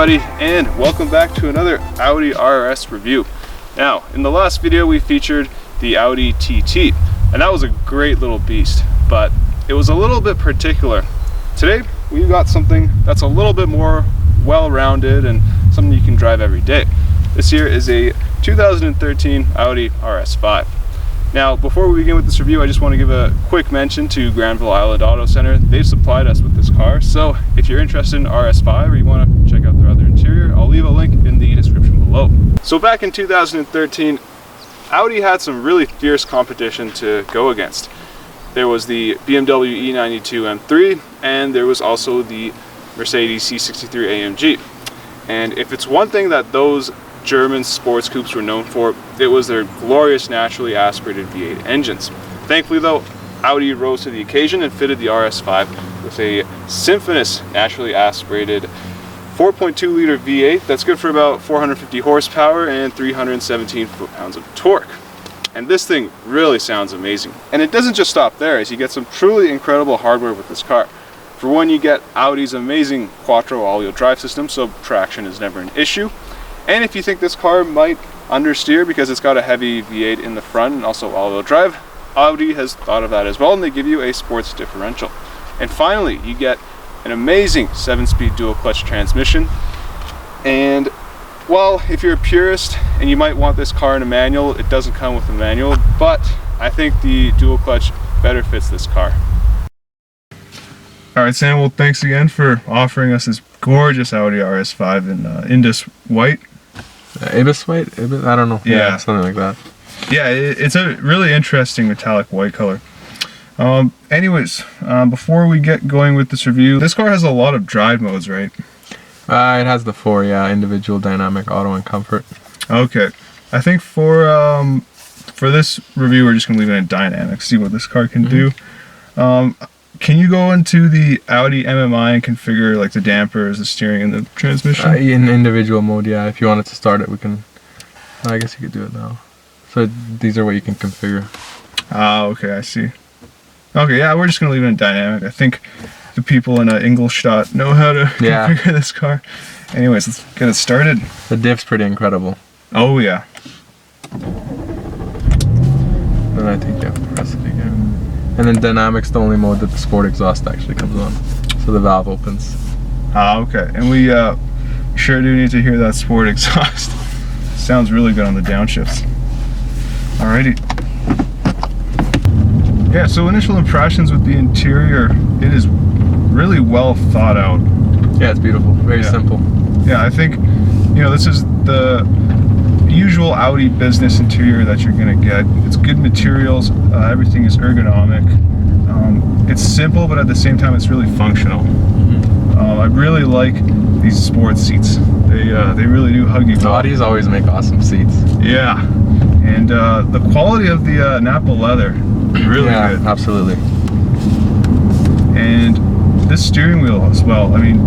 everybody, and welcome back to another Audi RS review. Now, in the last video we featured the Audi TT, and that was a great little beast, but it was a little bit particular. Today we've got something that's a little bit more well-rounded and something you can drive every day. This here is a 2013 Audi RS5. Now, before we begin with this review, I just want to give a quick mention to Granville Auto Center. They've supplied us with this car, so if you're interested in RS5 or you want to check out their other interior, I'll leave a link in the description below. So back in 2013, Audi had some really fierce competition to go against. There was the BMW E92 M3, and there was also the Mercedes C63 AMG. And if it's one thing that those German sports coupes were known for, it was their glorious naturally aspirated V8 engines. Thankfully though, Audi rose to the occasion and fitted the RS5 with a symphonic naturally aspirated 4.2 liter V8 that's good for about 450 horsepower and 317 foot-pounds of torque. And this thing really sounds amazing. And it doesn't just stop there, as you get some truly incredible hardware with this car. For one, you get Audi's amazing Quattro all-wheel drive system, so traction is never an issue. And if you think this car might understeer because it's got a heavy V8 in the front and also all-wheel drive, Audi has thought of that as well, and they give you a sports differential. And finally, you get an amazing 7-speed dual clutch transmission. And well, if you're a purist and you might want this car in a manual, it doesn't come with a manual, but I think the dual clutch better fits this car. All right, Sam, well, thanks again for offering us this gorgeous Audi RS5 in Indus white. Ibis white? I don't know. Yeah, something like that. Yeah, it's a really interesting metallic white color. Anyways, before we get going with this review, this car has a lot of drive modes, right? It has the 4, individual, dynamic, auto, and comfort. Okay, I think for this review, we're just gonna leave it in dynamic, see what this car can do. Can you go into the Audi MMI and configure like the dampers, the steering, and the transmission? In individual mode, yeah. If you wanted to start it, we can. I guess you could do it now. So these are what you can configure. Ah, okay, I see. Okay, yeah, we're just gonna leave it in dynamic. I think the people in Ingolstadt know how to configure this car. Anyways, let's get it started. The diff's pretty incredible. Oh yeah. Then I think you have to press it again. And then dynamic's the only mode that the sport exhaust actually comes on. So the valve opens. Ah, okay. And we sure do need to hear that sport exhaust. Sounds really good on the downshifts. Alrighty. Yeah, so initial impressions with the interior, it is really well thought out. Yeah, it's beautiful. Very simple. Yeah, I think, this is the usual Audi business interior that you're gonna get. It's good materials, everything is ergonomic. It's simple, but at the same time it's really functional. I really like these sports seats. They really do hug you. Audis always make awesome seats. Yeah, and the quality of the Napa leather, really good. Absolutely. And this steering wheel as well. I mean,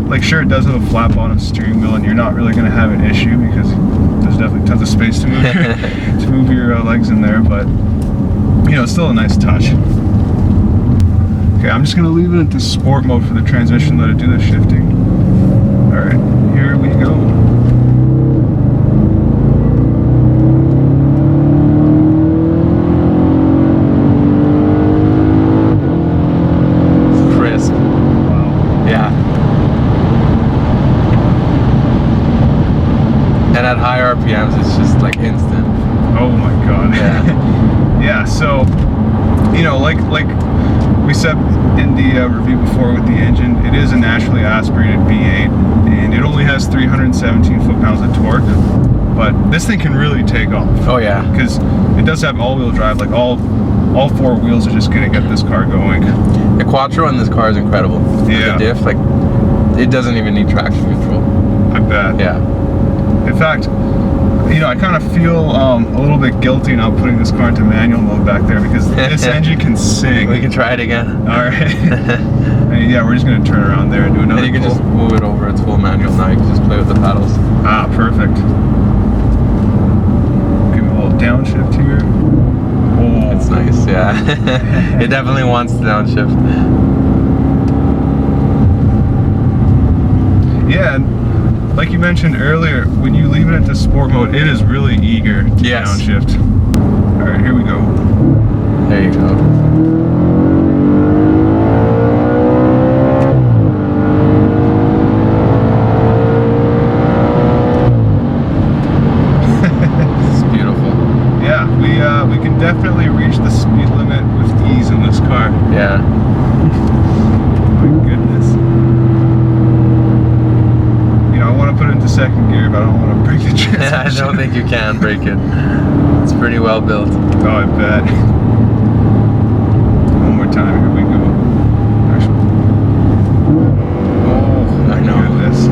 like sure it does have a flat bottom steering wheel, and you're not really going to have an issue because there's definitely tons of space to move your legs in there, but it's still a nice touch. Okay, I'm just going to leave it into sport mode for the transmission, let it do the shifting. Alright, here we go. And at high RPMs, it's just like instant. Oh my god. Yeah. Yeah. So, like we said in the review before with the engine, it is a naturally aspirated V8, and it only has 317 foot-pounds of torque. But this thing can really take off. Oh yeah. Because it does have all-wheel drive. Like all four wheels are just gonna get this car going. The Quattro in this car is incredible. Yeah. The diff, like, it doesn't even need traction control. I bet. Yeah. In fact, I kind of feel a little bit guilty now putting this car into manual mode back there because this engine can sing. We can try it again. Alright. Yeah, we're just going to turn around there and do another And you can just move it over, it's full manual now, you can just play with the paddles. Ah, perfect. Give me a little downshift here. Oh. It's nice, yeah. It definitely wants to downshift. Yeah, and like you mentioned earlier, when you leave it into sport mode, it is really eager to downshift. All right, here we go. There you go. We can definitely reach the speed limit with ease in this car. Yeah. My goodness. You know, I want to put it into second gear, but I don't want to break the transmission. I don't think you can break it. It's pretty well built. Oh, I bet. One more time, here we go. Oh, I know. Goodness.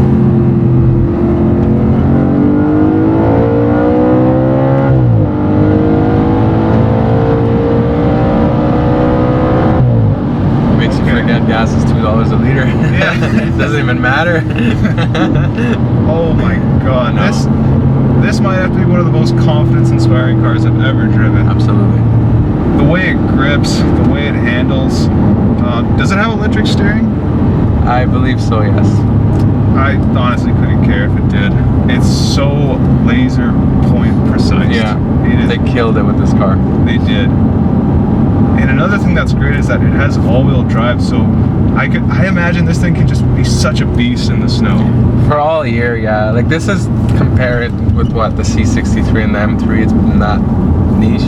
Gas is $2 a liter. Yeah. Doesn't even matter. Oh my god. No. This might have to be one of the most confidence-inspiring cars I've ever driven. Absolutely. The way it grips, the way it handles. Does it have electric steering? I believe so, yes. I honestly couldn't care if it did. It's so laser point precise. Yeah. They killed it with this car. They did. And another thing that's great is that it has all-wheel drive, so I imagine this thing can just be such a beast in the snow. For all year, yeah. Like this is compared with what the C63 and the M3. It's not niche.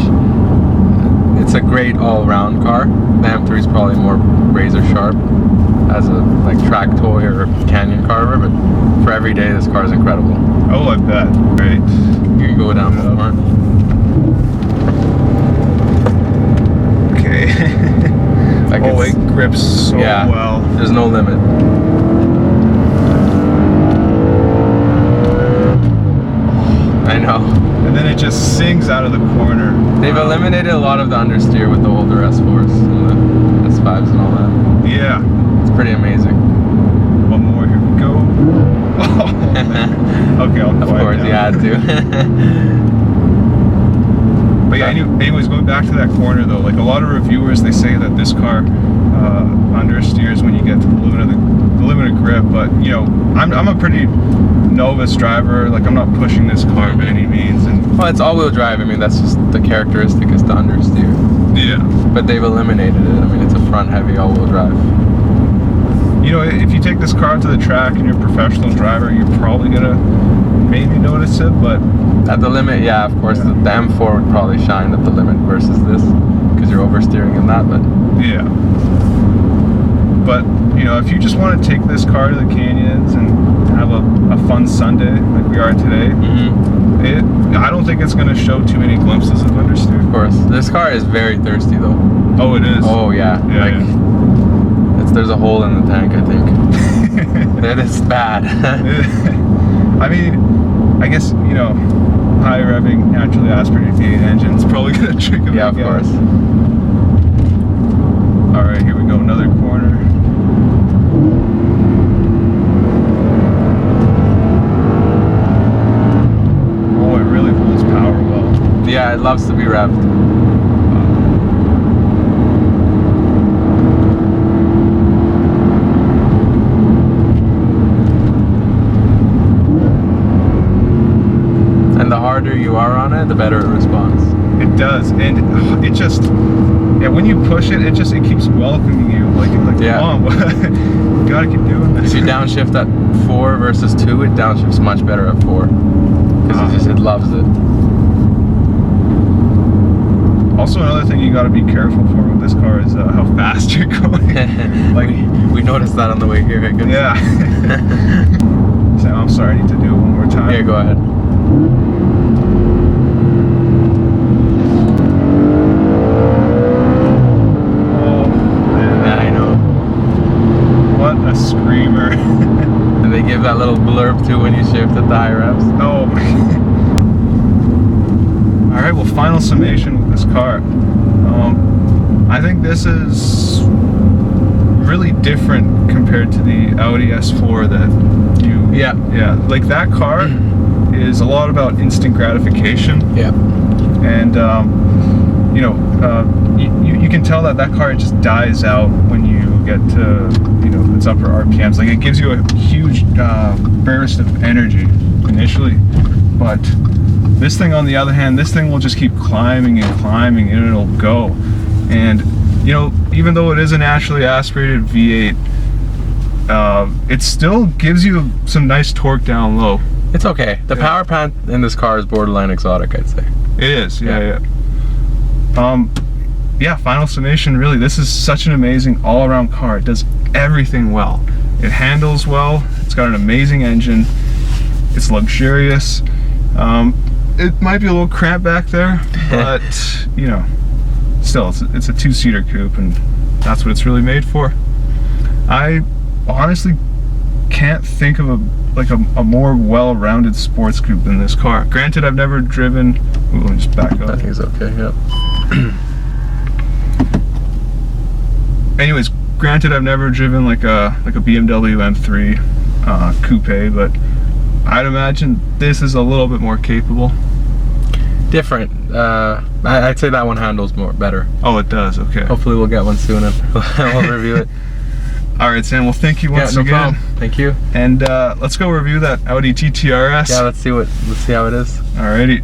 It's a great all-round car. The M3 is probably more razor sharp as a like track toy or canyon carver, but for every day, this car is incredible. Oh, I bet. Right. You can go down more. Like oh, it grips so well. There's no limit. I know. And then it just sings out of the corner. They've eliminated a lot of the understeer with the older S4s and the S5s and all that. Yeah. It's pretty amazing. One more, here we go. Oh, okay, I'll Of course, you had to. But yeah, anyways, going back to that corner though, like a lot of reviewers, they say that this car understeers when you get to the limit of grip. But you know, I'm a pretty novice driver. Like I'm not pushing this car by any means. And well, it's all-wheel drive. I mean, that's just the characteristic is to understeer. Yeah. But they've eliminated it. I mean, it's a front-heavy all-wheel drive. You know, if you take this car to the track and you're a professional driver, you're probably gonna maybe notice it, but at the limit, yeah, of course, the M4 would probably shine at the limit versus this, because you're oversteering in that, but yeah. But, you know, if you just want to take this car to the canyons and have a fun Sunday, like we are today, I don't think it's going to show too many glimpses of understeer. Of course. This car is very thirsty, though. Oh, it is? Oh, yeah. There's a hole in the tank, I think. That is bad. I mean, I guess, you know, high revving, naturally aspirated V8 engine is probably going to trick him. Yeah, of course. Alright, here we go, another corner. Oh, it really holds power well. Yeah, it loves to be revved. And the harder you are on it, the better it responds. It does, and it just, yeah, when you push it, it keeps welcoming you, like yeah. Come on, you gotta keep doing this. If you downshift at 4 versus 2, it downshifts much better at 4, because it loves it. Also, another thing you gotta be careful for with this car is how fast you're going. Like we noticed that on the way here. Yeah. So I'm sorry, I need to do it one more time. Here, go ahead. Screamer. And they give that little blurb too when you shift at the high revs. Oh my. Alright, well, final summation with this car. I think this is really different compared to the Audi S4 that you... Yeah. Yeah, like that car is a lot about instant gratification. Yeah. And, you know, you can tell that car just dies out when you get to, you know, its upper RPMs. Like, it gives you a huge burst of energy initially, but this thing, on the other hand, this thing will just keep climbing and climbing, and it'll go. And you know, even though it is a naturally aspirated V8, it still gives you some nice torque down low. It's okay. The power plant in this car is borderline exotic, I'd say. It is, yeah. Yeah, final summation, really, this is such an amazing all-around car. It does everything well. It handles well, it's got an amazing engine, it's luxurious. It might be a little cramped back there, but you know, still, it's a two-seater coupe, and that's what it's really made for. I honestly can't think of a more well-rounded sports coupe than this car. Granted, I've never driven. Ooh, let me just back up. I think it's okay. Yeah. Anyways, granted, I've never driven like a BMW M3 coupe, but I'd imagine this is a little bit more capable. Different. I'd say that one handles better. Oh, it does. Okay. Hopefully, we'll get one soon and we'll review it. All right, Sam. Well, thank you once again. Problem. Thank you. And let's go review that Audi TT RS. Yeah, let's see how it is. Alrighty.